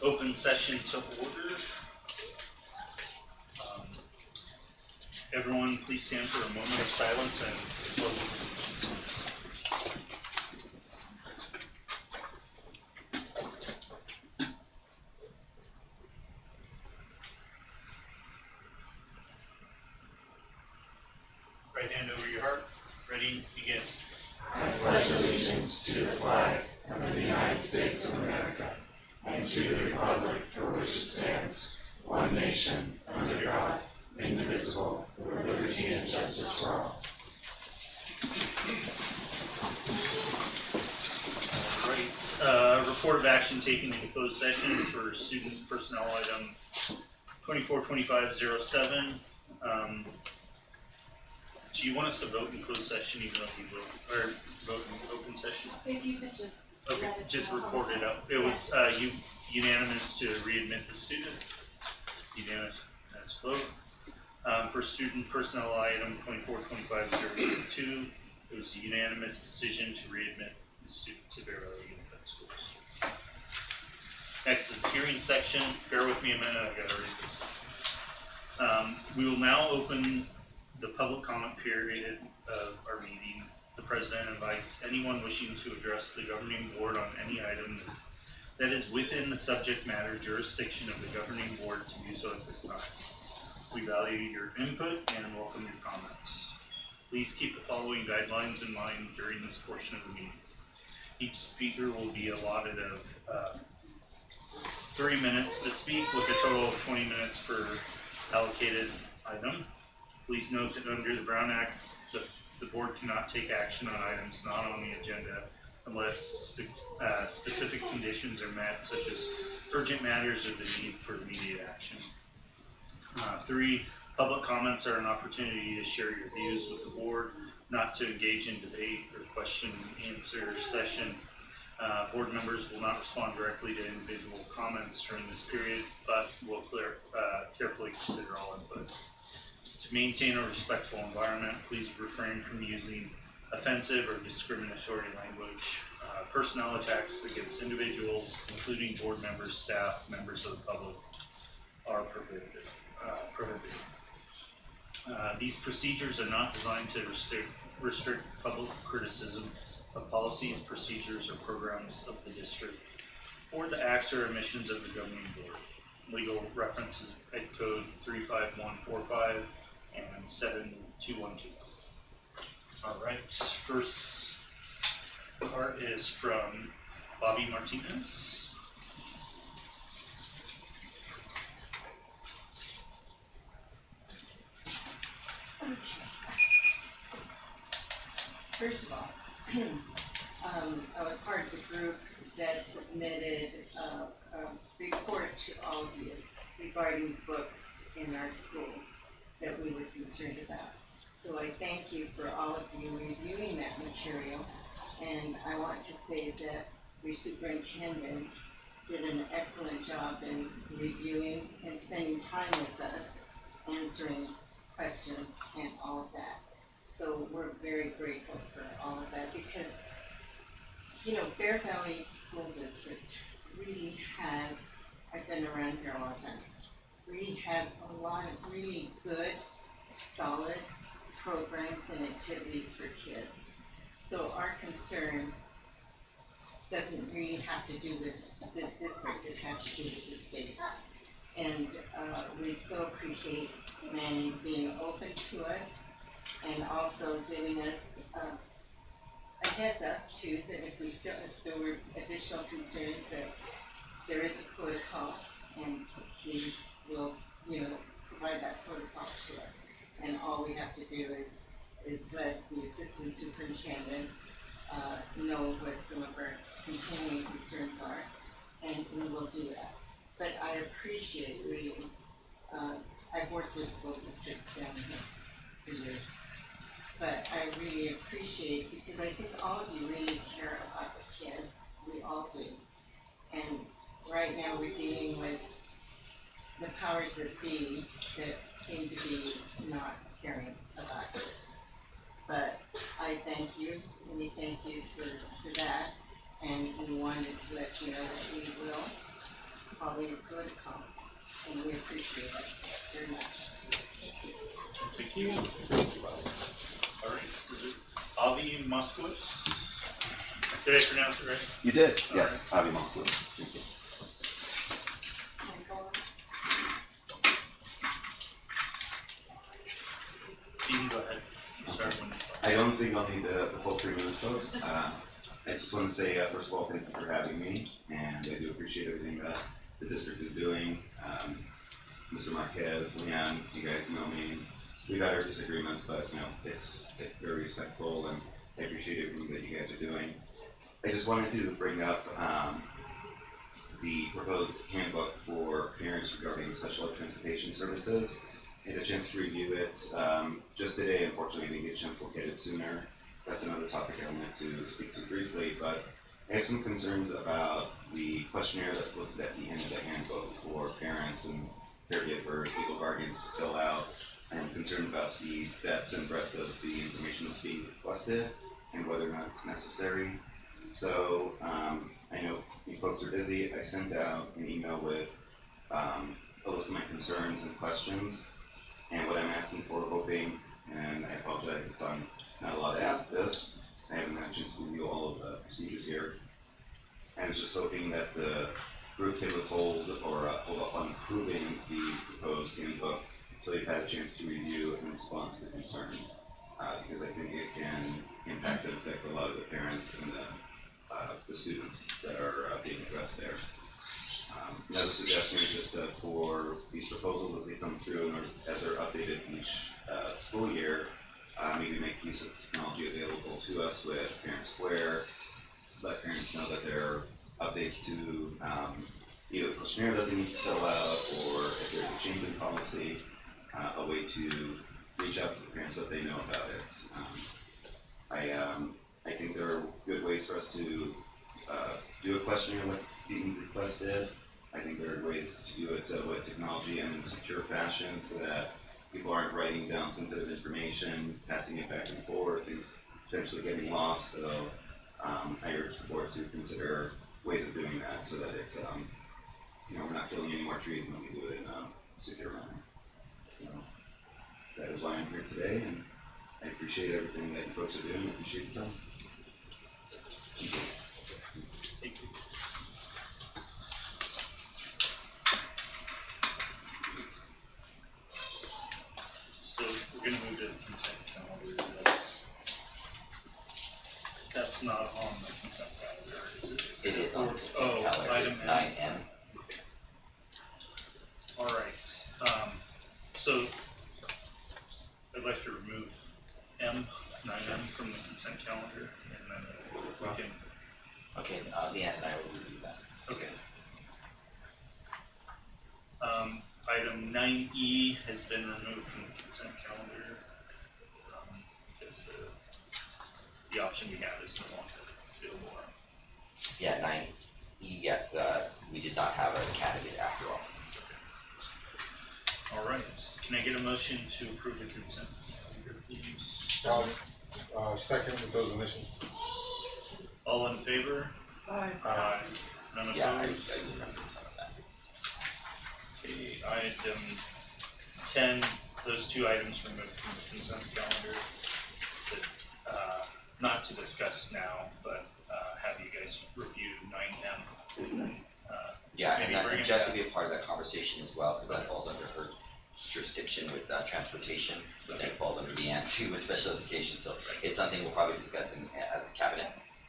Open session to order. Um, Everyone, please stand for a moment of silence and pledge allegiance. Right hand over your heart. Ready, begin. I pledge allegiance to the flag of the United States of America and to the republic for which it stands, one nation, under God, indivisible, with liberty and justice for all. Right. Report of action taken in closed session for student personnel item 242507. Do you want us to vote in closed session even though we vote in open session? If you could just. Okay, let us just know. report it out. It was unanimous to readmit the student. Unanimous vote. For student personnel item 242502, it was a unanimous decision to readmit the student to Bear Valley Unified Schools. Next is the hearing section. Bear with me a minute, I've got to read this. We will now open the public comment period of our meeting. The president invites anyone wishing to address the governing board on any item that is within the subject matter jurisdiction of the governing board to do so at this time. We value your input and welcome your comments. Please keep the following guidelines in mind during this portion of the meeting. Each speaker will be allotted of 3 minutes to speak with a total of 20 minutes per allocated item. Please note that under the Brown Act, the board cannot take action on items not on the agenda unless specific conditions are met, such as urgent matters or the need for immediate action. 3, public comments are an opportunity to share your views with the board, not to engage in debate or question and answer session. Board members will not respond directly to individual comments during this period, but will carefully consider all input. To maintain a respectful environment, please refrain from using offensive or discriminatory language. Personnel attacks against individuals, including board members, staff, members of the public, are prohibited. These procedures are not designed to restrict public criticism of policies, procedures, or programs of the district, or the acts or omissions of the governing board. Legal references Ed Code 35145 and 7212. All right, first part is from Bobby Martinez. Okay. First of all, I was part of the group that submitted a report to all of you regarding books in our schools that we were concerned about. So I thank you for all of you reviewing that material, and I want to say that your superintendent did an excellent job in reviewing and spending time with us, answering questions and all of that. So we're very grateful for all of that because, you know, Bear Valley School District really has, I've been around here a long time, really has a lot of really good, solid programs and activities for kids. So our concern doesn't really have to do with this district, it has to do with the state. And we so appreciate Manny being open to us and also giving us a heads up too, that if there were additional concerns, that there is a protocol and he will, you know, provide that protocol to us. And all we have to do is let the assistant superintendent know what some of our continuing concerns are, and we will do that. But I appreciate really, I've worked with school districts down here for years, but I really appreciate, because I think all of you really care about the kids, we all do. And right now we're dealing with the powers that be that seem to be not caring about kids. But I thank you, and we thank you for that, and we wanted to let you know that we will probably a good comp, and we appreciate it very much. Thank you. All right, is it Avi Moskowitz? Did I pronounce it right? You did, yes, Avi Moskowitz. Thank you. You can go ahead and start when. I don't think I'll need the full 3 minutes, folks. I just want to say, first of all, thank you for having me, and I do appreciate everything that the district is doing. Mr. Marquez, Leanne, you guys know me. We've had our disagreements, but it's very respectful, and I appreciate everything that you guys are doing. I just wanted to bring up the proposed handbook for parents regarding special ed transportation services. I had a chance to review it just today. Unfortunately, I didn't get a chance to look at it sooner. That's another topic I wanted to speak to briefly, but I have some concerns about the questionnaire that's listed at the end of the handbook for parents and caregivers, legal guardians to fill out. I'm concerned about the depth and breadth of the information that's being requested and whether or not it's necessary. So I know you folks are busy. I sent out an email with a list of my concerns and questions and what I'm asking for, hoping, and I apologize if I'm not allowed to ask this. I haven't had a chance to review all of the procedures here. I was just hoping that the group can withhold or hold off on approving the proposed handbook until you've had a chance to review and respond to the concerns, because I think it can impact and affect a lot of the parents and the students that are being addressed there. Another suggestion is just for these proposals as they come through and as they're updated each school year, maybe make use of technology available to us with Parent Square, let parents know that there are updates to either the questionnaire that they need to fill out, or if there's a change in policy, a way to reach out to the parents so that they know about it. I think there are good ways for us to do a questionnaire like being requested. I think there are ways to do it with technology and in a secure fashion so that people aren't writing down sensitive information, passing it back and forth, things potentially getting lost. So I urge the board to consider ways of doing that so that it's, we're not killing any more trees and we do it in a secure manner. So that is why I'm here today, and I appreciate everything that you folks are doing. I appreciate the time. Thank you. Thank you. So we're going to move to the consent calendar. That's not on the consent calendar, is it? It is on the consent calendar, item it's M. 9M. All right. So I'd like to remove 9M from the consent calendar, and then we can. Okay, Leanne and I will review that. Okay. Item 9E has been removed from the consent calendar because the option we have is no longer available. Yeah, 9E, yes, we did not have a candidate after all. All right. Can I get a motion to approve the consent calendar, please? Second with those initials. All in favor? Aye. Aye. None Yeah, I opposed? remember some of that. Okay, item 10, those two items removed from the consent calendar. That, not to discuss now, but have you guys review 9M. Yeah, Maybe and bring it Jess back. will be a part of that conversation as well, because that falls under her jurisdiction with transportation, but then it falls under Leanne too with special education, so it's something we'll probably discuss as a cabinet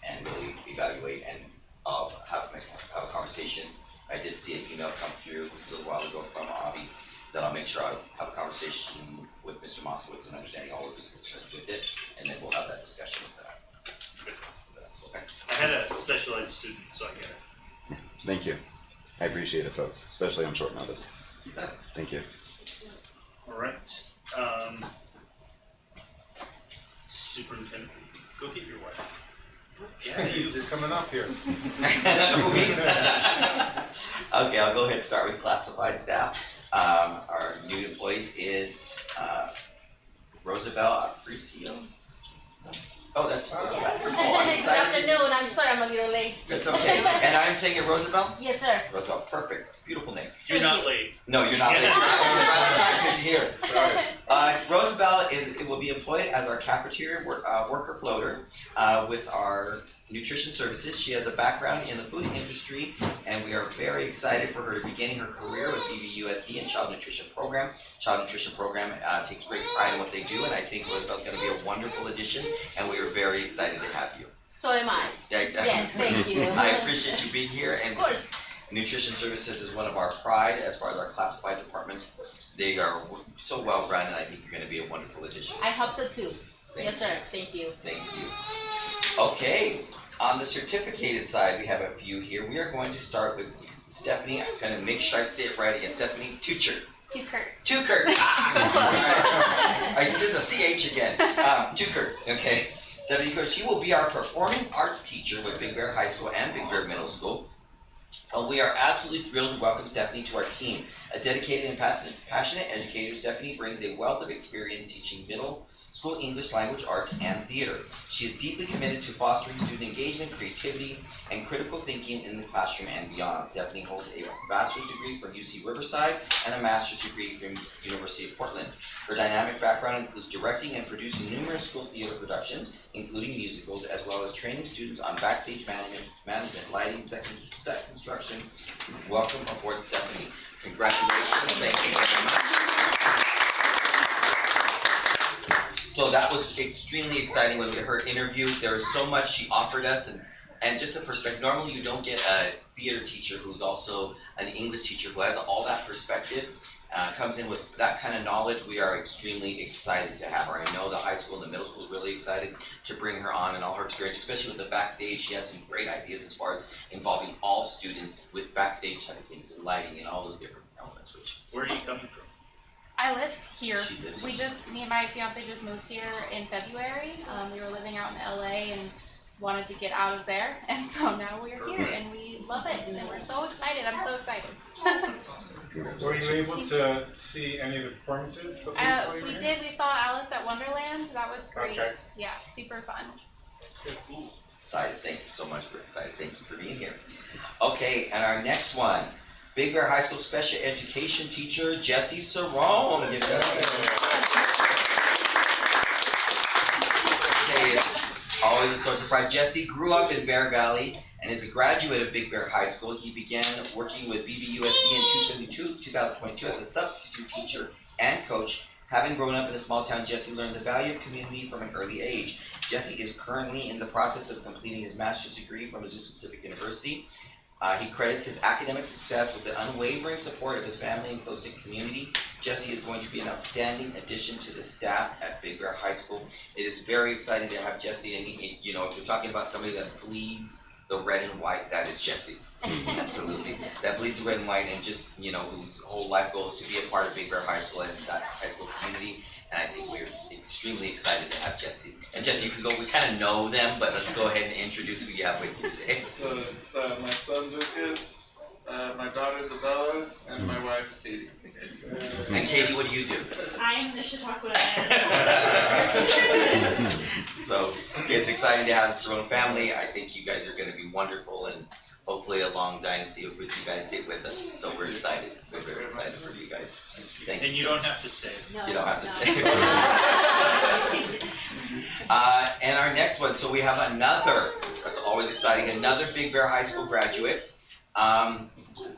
and really evaluate and have a conversation. I did see an email come through a little while ago from Avi that I'll make sure I have a conversation with Mr. Moskowitz and understanding all of his concerns with it, and then we'll have that discussion with that. That's okay. I had a special ed student, so I get it. Thank you. I appreciate it, folks, especially on short notice. Thank you. All right. Superintendent, go get your wife. Yeah, You're coming up here. Okay, I'll go ahead and start with classified staff. Our new employees is Rosabelle Aparicio. Oh, that's, Yes. wonderful, I'm Good excited. afternoon, I'm sorry I'm a little late. It's okay, and I'm saying it Roosevelt? Yes, sir. Roosevelt, perfect, it's a beautiful name. You're Thank not you. late. No, you're not late, you're actually right on time because you're here. That's right. Roosevelt it will be employed as our cafeteria worker floater with our nutrition services. She has a background in the food industry, and we are very excited for her to beginning her career with BBUSD and Child Nutrition Program. Child Nutrition Program takes great pride in what they do, and I think Roosevelt's going to be a wonderful addition, and we are very excited to have you. So am I. Yes, thank you. I appreciate you being here, and Of course. Nutrition Services is one of our pride as far as our classified departments. They are so well run, and I think you're going to be a wonderful addition. I hope so too. Thank Yes, sir. Thank you. Thank you. Okay, on the certificated side, we have a few here. We are going to start with Stephanie. I'm going to make sure I say it right again. Stephanie Tucher. Tukert. Tukert. I did the CH again. Tukert, okay. Stephanie Tucher, she will be our performing arts teacher with Big Bear High School and Big Bear Middle School. We are absolutely thrilled to welcome Stephanie to our team. A dedicated and passionate educator, Stephanie brings a wealth of experience teaching middle school English language arts and theater. She is deeply committed to fostering student engagement, creativity, and critical thinking in the classroom and beyond. Stephanie holds a bachelor's degree from UC Riverside and a master's degree from University of Portland. Her dynamic background includes directing and producing numerous school theater productions, including musicals, as well as training students on backstage management, lighting, set construction. Welcome aboard, Stephanie. Congratulations. Thank you very much. So that was extremely exciting when we heard her interview. There was so much she offered us, and just a perspective. Normally you don't get a theater teacher who's also an English teacher who has all that perspective, comes in with that kind of knowledge. We are extremely excited to have her. I know the high school and the middle school is really excited to bring her on and all her experience, especially with the backstage. She has some great ideas as far as involving all students with backstage type of things and lighting and all those different elements, which Where are you coming from? I live here. she did. Me and my fiance just moved here in February. We were living out in LA and wanted to get out of there, and so now we're here and we love it and we're so excited. I'm so excited. Were you able to see any of the performances before you were We here? did. We saw Alice at Wonderland. That was great. Okay. Yeah, super fun. Excited, thank you so much, we're excited, thank you for being here. Okay, and our next one, Big Bear High School Special Education Teacher, Jessie Cerrone. Give Jessie a okay, it's always a source of pride. Jessie grew up in Bear Valley and is a graduate of Big Bear High School. He began working with BBUSD in 2022 as a substitute teacher and coach. Having grown up in a small town, Jessie learned the value of community from an early age. Jessie is currently in the process of completing his master's degree from Azusa Pacific University. He credits his academic success with the unwavering support of his family and close-knit community. Jessie is going to be an outstanding addition to the staff at Big Bear High School. It is very exciting to have Jessie, and if you're talking about somebody that bleeds the red and white, that is Jessie. Absolutely. That bleeds the red and white, and just, whose whole life goal is to be a part of Big Bear High School and that high school community. And I think we're extremely excited to have Jessie. And Jessie, you can go, we kind of know them, but let's go ahead and introduce who you have with you today. So it's my son Lucas, my daughter Isabella, and my wife Katie. And Katie, what do you do? I am the Chautauqua. So, it's exciting to have the Cerrone family. I think you guys are going to be wonderful, and hopefully a long dynasty of what you guys did with us. So we're excited. We're very excited for you guys. Thank And you. you don't have to stay. No, You don't have to no. stay. And our next one, so we have another, that's always exciting, another Big Bear High School graduate.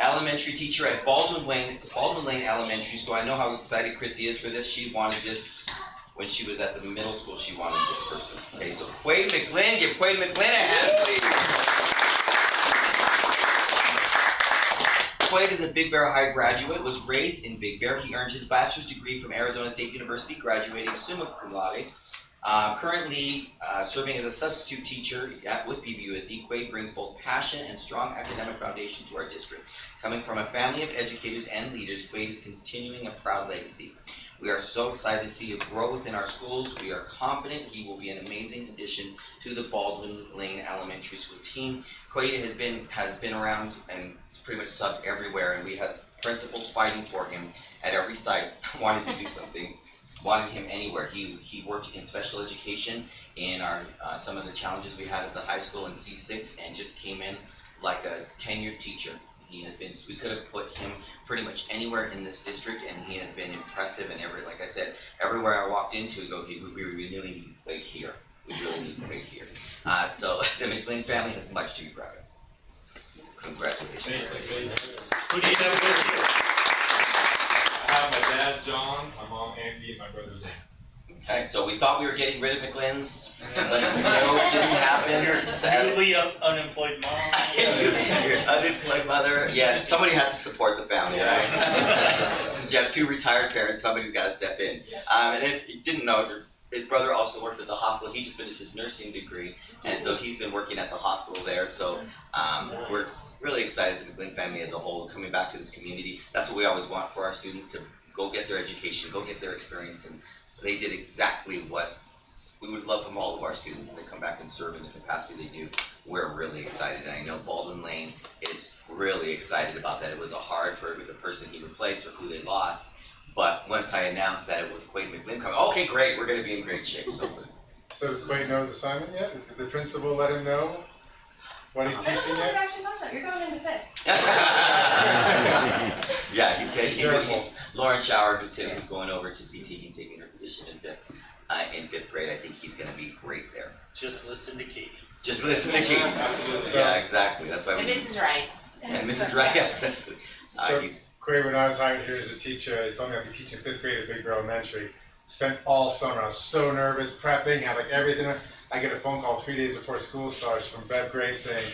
Elementary teacher at Baldwin Lane Elementary School. I know how excited Chrissy is for this. She wanted this when she was at the middle school. She wanted this person. Okay, so Quade McGlynn, give Quade McGlynn a hand, please. Quade is a Big Bear High graduate, was raised in Big Bear. He earned his bachelor's degree from Arizona State University, graduating summa cum laude. Currently serving as a substitute teacher with BBUSD, Quade brings both passion and strong academic foundation to our district. Coming from a family of educators and leaders, Quade is continuing a proud legacy. We are so excited to see him grow within our schools. We are confident he will be an amazing addition to the Baldwin Lane Elementary School team. Quade has been around and it's pretty much subbed everywhere, and we had principals fighting for him at every site, wanted to do something. Wanted him anywhere. He worked in special education in our some of the challenges we had at the high school in C6, and just came in like a tenured teacher. He has been, we could have put him pretty much anywhere in this district, and he has been impressive. And like I said, everywhere I walked into, we go, okay, we really need Quake here. We really need Quake here. So the McGlynn family has much to be proud of. Congratulations. Who do you have with you? I have my dad, John, my mom, Andy, and my brother, Zane. Okay, so we thought we were getting rid of McGlynn's, but no, it didn't happen. Your So as newly unemployed mom. your unemployed mother, yes, somebody has to support the family, right? Since you have two retired parents, somebody's got to step in. And if you didn't know, his brother also works at the hospital. He just finished his nursing degree, and so he's been working at the hospital there. So we're really excited, the McGlynn family as a whole, coming back to this community. That's what we always want for our students, to go get their education, go get their experience, and they did exactly what we would love from all of our students, and they come back and serve in the capacity they do. We're really excited, and I know Baldwin Lane is really excited about that. It was hard for the person he replaced or who they lost, but once I announced that it was Quade McGlynn coming, okay, great, we're going to be in great shape. So does Quade know his assignment yet? Did the principal let him know what he's teaching What yet? actually talked about. You're going into fifth. Yeah, he's Be careful. Lauren Shower, who's going over to CT, he's taking her position in fifth grade. I think he's going to be great there. Just listen to Katie. Just listen to Katie. Yeah, exactly. That's why And we. Mrs. Wright. And Mrs. Wright, yeah, exactly. So- He's Quade, when I was hired here as a teacher, it's only I'll be teaching fifth grade at Big Bear Elementary. Spent all summer, I was so nervous, prepping, had like everything. I get a phone call 3 days before school starts from Bev Grape saying,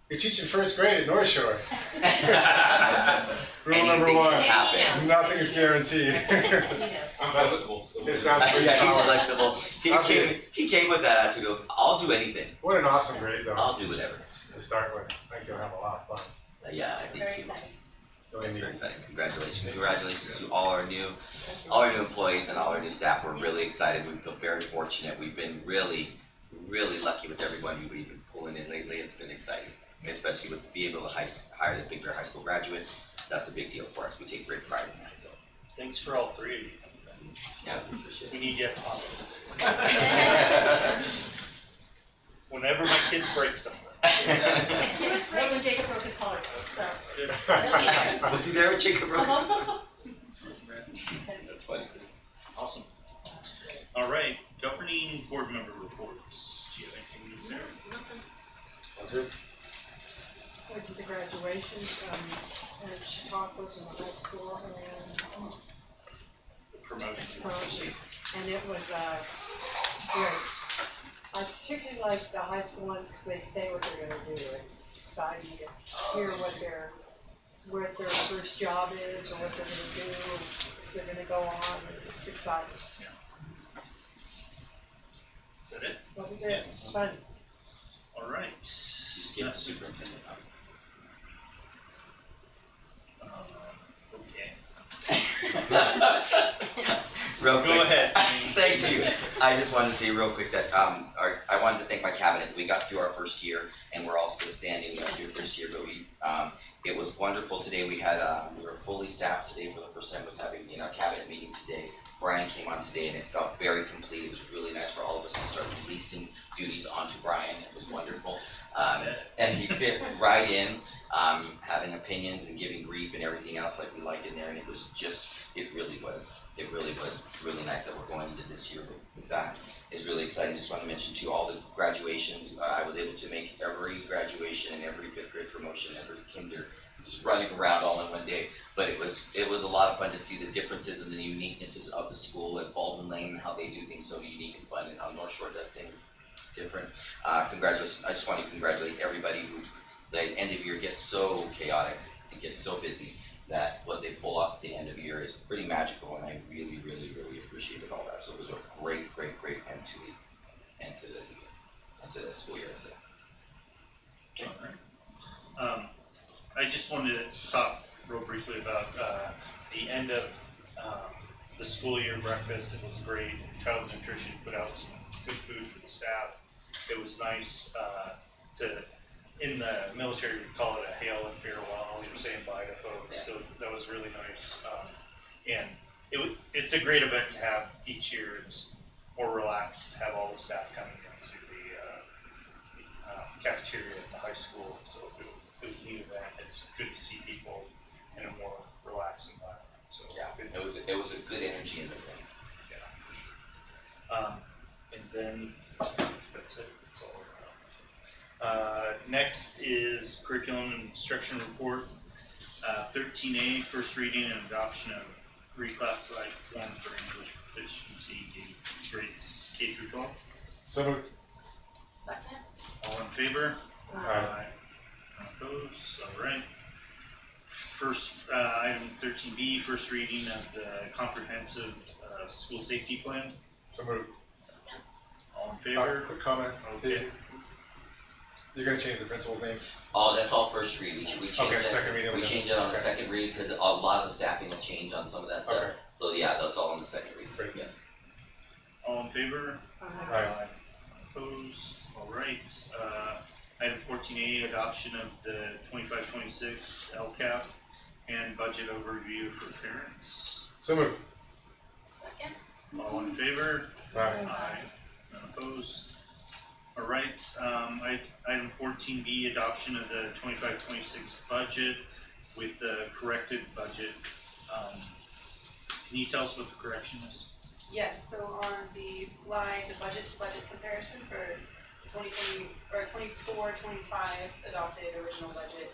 "You're teaching first grade at North Shore." Rule number anything one, can happen. nothing's guaranteed. I'm flexible, so It sounds pretty Yeah, he's solid. flexible. Okay. He came with that attitude. He goes, I'll do anything. What an awesome grade though, I'll do whatever. to start with. I think you'll have a lot of fun. Yeah, I think Very he. exciting. Really That's neat. very exciting. Congratulations to all our new employees and all our new staff. We're really excited. We feel very fortunate. We've been really lucky with everybody we've been pulling in lately. It's been exciting, especially with being able to hire the Big Bear High School graduates. That's a big deal for us. We take great pride in that. So Thanks for all three of you. yeah, we appreciate We it. need you at the hospital. Whenever my kids break something. He was great when Jacob broke his collarbone, so he'll be there. Was he there with Jacob Rose? That's funny. Awesome. All right, governing board member reports. Do you have anything to say? Went to the graduation from Chautauquas in the high school and Promotion. promotion, and it was great. I particularly like the high school ones because they say what they're gonna do. It's exciting to hear what their first job is or what they're gonna do, if they're gonna go on. It's exciting. Is that it? That was it. It's fun. All right. Just give the superintendent. Okay. Real quick. Go ahead. Thank you. I just wanted to say real quick that I wanted to thank my cabinet. We got through our first year, and we're all still standing. We got through the first year, but it was wonderful today. We were fully staffed today for the first time with having our cabinet meeting today. Brian came on today, and it felt very complete. It was really nice for all of us to start releasing duties onto Brian. It was wonderful. And he fit right in, having opinions and giving grief and everything else like we liked in there, and it really was really nice that we're going into this year with that. It's really exciting. Just want to mention too, all the graduations, I was able to make every graduation and every fifth grade promotion, every kinder, just running around all in one day. But it was a lot of fun to see the differences and the uniquenesses of the school at Baldwin Lane, how they do things so unique and fun, and how North Shore does things different. Congratulations. I just want to congratulate everybody who, the end of year gets so chaotic and gets so busy that what they pull off at the end of the year is pretty magical, and I really appreciated all that. So it was a great end to the school year. So. All right. I just wanted to talk real briefly about the end of the school year breakfast. It was great. Child Nutrition put out some good food for the staff. It was nice in the military we call it a hail and farewell. You're saying bye to folks, Yeah. so that was really nice. And it's a great event to have each year. It's more relaxed, have all the staff coming into the cafeteria at the high school, so it was a neat event. It's good to see people in a more relaxed environment, so. Yeah, it was a good energy in the room. Yeah, for sure. And then, that's it, that's all we're on. Next is curriculum and instruction report. 13A, first reading and adoption of reclassified form for English proficiency grades K through 12. So moved. Second. All in favor? Aye. Opposed? All right. First, item 13B, first reading of the comprehensive school safety plan. So moved. All in favor? Quick comment. Okay. You're gonna change the principal's names? Oh, that's all first read, we changed Okay, it. second reading. We changed it on the Okay. second read, cause a lot of the staffing will change on some of that stuff. Okay. So yeah, that's all on the second read, Great. yes. All in favor? Aye. Opposed? All right. Item 14A, adoption of the 25-26 LCAP and budget overview for parents. So moved. Second. All in favor? Aye. Aye. None opposed? All right, item 14B, adoption of the 25-26 budget with the corrected budget. Can you tell us what the correction is? Yes, so on the slide, the budget to budget comparison for 2020 or 24-25 adopted original budget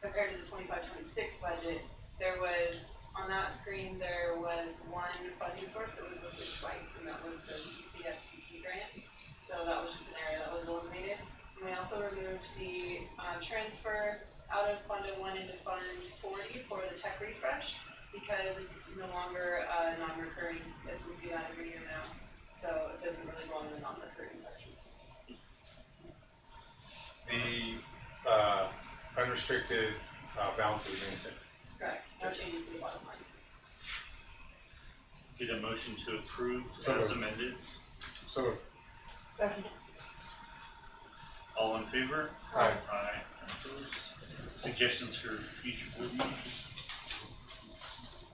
compared to the 25-26 budget, there was, on that screen, there was one funding source that was listed twice, and that was the CCSTP grant. So that was just an area that was eliminated. And we also removed the transfer out of Fund 01 into Fund 40 for the tech refresh because it's no longer non-recurring, as we do that every year now. So it doesn't really go in the non-recurring sections. The unrestricted balance is the same. Correct, no changes to the bottom line. Get a motion to approve So as moved. amended. So moved. Second. All in favor? Aye. Aye. Opposed? Suggestions for future board meetings?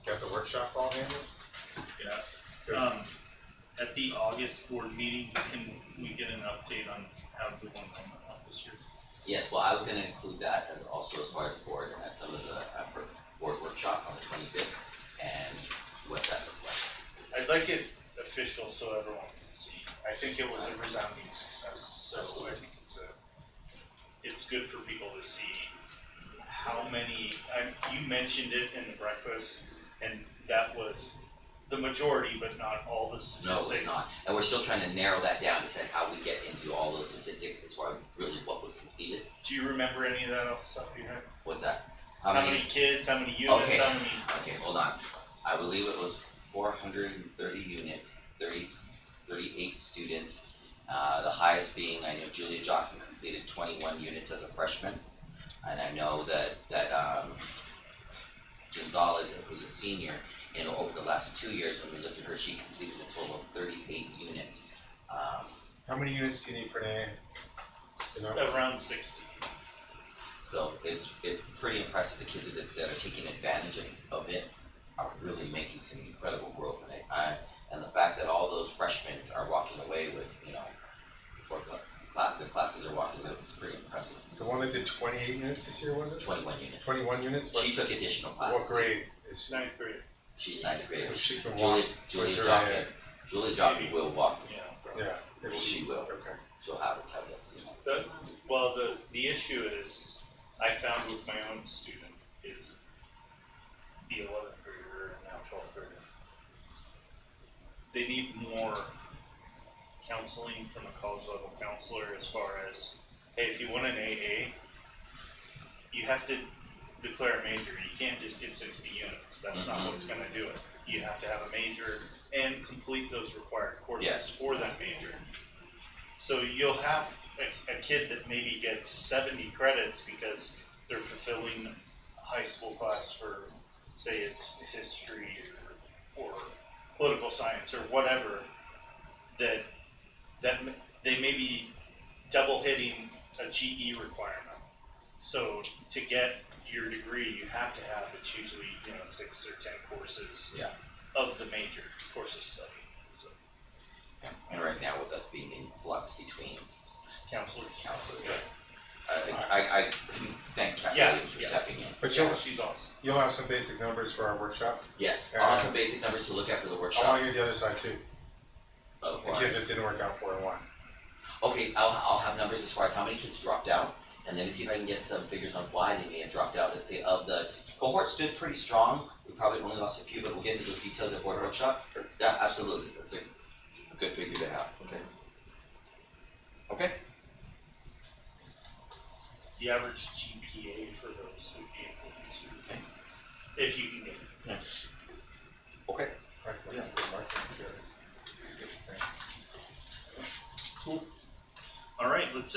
Got the workshop all handled? Yeah. Good. At the August board meeting, can we get an update on how the one went this year? Yes, well, I was gonna include that as also as far as board and at some of the board workshop on the 25th and what that looked like. I'd like it official so everyone can see. I think it was a resounding success, so I think it's good for people to see how many, you mentioned it in the breakfast, and that was the majority, but not all the No, statistics. it's not, and we're still trying to narrow that down to say how we get into all those statistics as far as really what was completed. Do you remember any of that off the stuff you had? What's that? How many kids, how many units, Okay. how many? Okay, hold on. I believe it was 430 units, 38 students. The highest being, I know Julia Jochen completed 21 units as a freshman. And I know that Gonzalez, who's a senior, over the last 2 years, when we looked at her, she completed a total of 38 units. How many units do you need for an A? Around 60. So it's pretty impressive. The kids that are taking advantage of it are really making some incredible growth, and the fact that all those freshmen are walking away with, the classes are walking away with is pretty impressive. The one that did 28 units this year, was it? 21 units. 21 units? She took additional classes. What grade is she? 9th grade. She's 9th grade. So she can walk. Julia with her Jochen. head. Julia Jochen will walk. Yeah. Yeah. if She will. Okay. She'll have it caveats, The issue is, I found with my own student, is the 11th grader and now 12th grader. They need more counseling from a college level counselor as far as, hey, if you want an AA, you have to declare a major. You can't just get 60 units. That's not what's gonna do it. You have to have a major and complete those required courses Yes. for that major. So you'll have a kid that maybe gets 70 credits because they're fulfilling a high school class for, say it's history or political science or whatever, that they may be double hitting a GE requirement. So to get your degree, you have to have, it's usually 6 or 10 courses Yeah. of the major course of study. So And right now with us being in flux between Counselors. counselors, I thank Kathy Yeah, Williams for yeah. stepping in. But Yeah, she's awesome. you'll have some basic numbers for our workshop. Yes, I'll have some basic numbers to look at for the I workshop. wanna hear the other side too, Of the what? kids that didn't work out 4 and 1. Okay, I'll have numbers as far as how many kids dropped out, and then see if I can get some figures on why they may have dropped out. Let's say of the cohort stood pretty strong, we probably only lost a few, but we'll get into those details at board workshop. Yeah, absolutely, that's a good figure to have, okay? Okay, The average GPA for those would be important too. Okay. If you can get it. okay. Right, Yeah. marketing material. All right, let's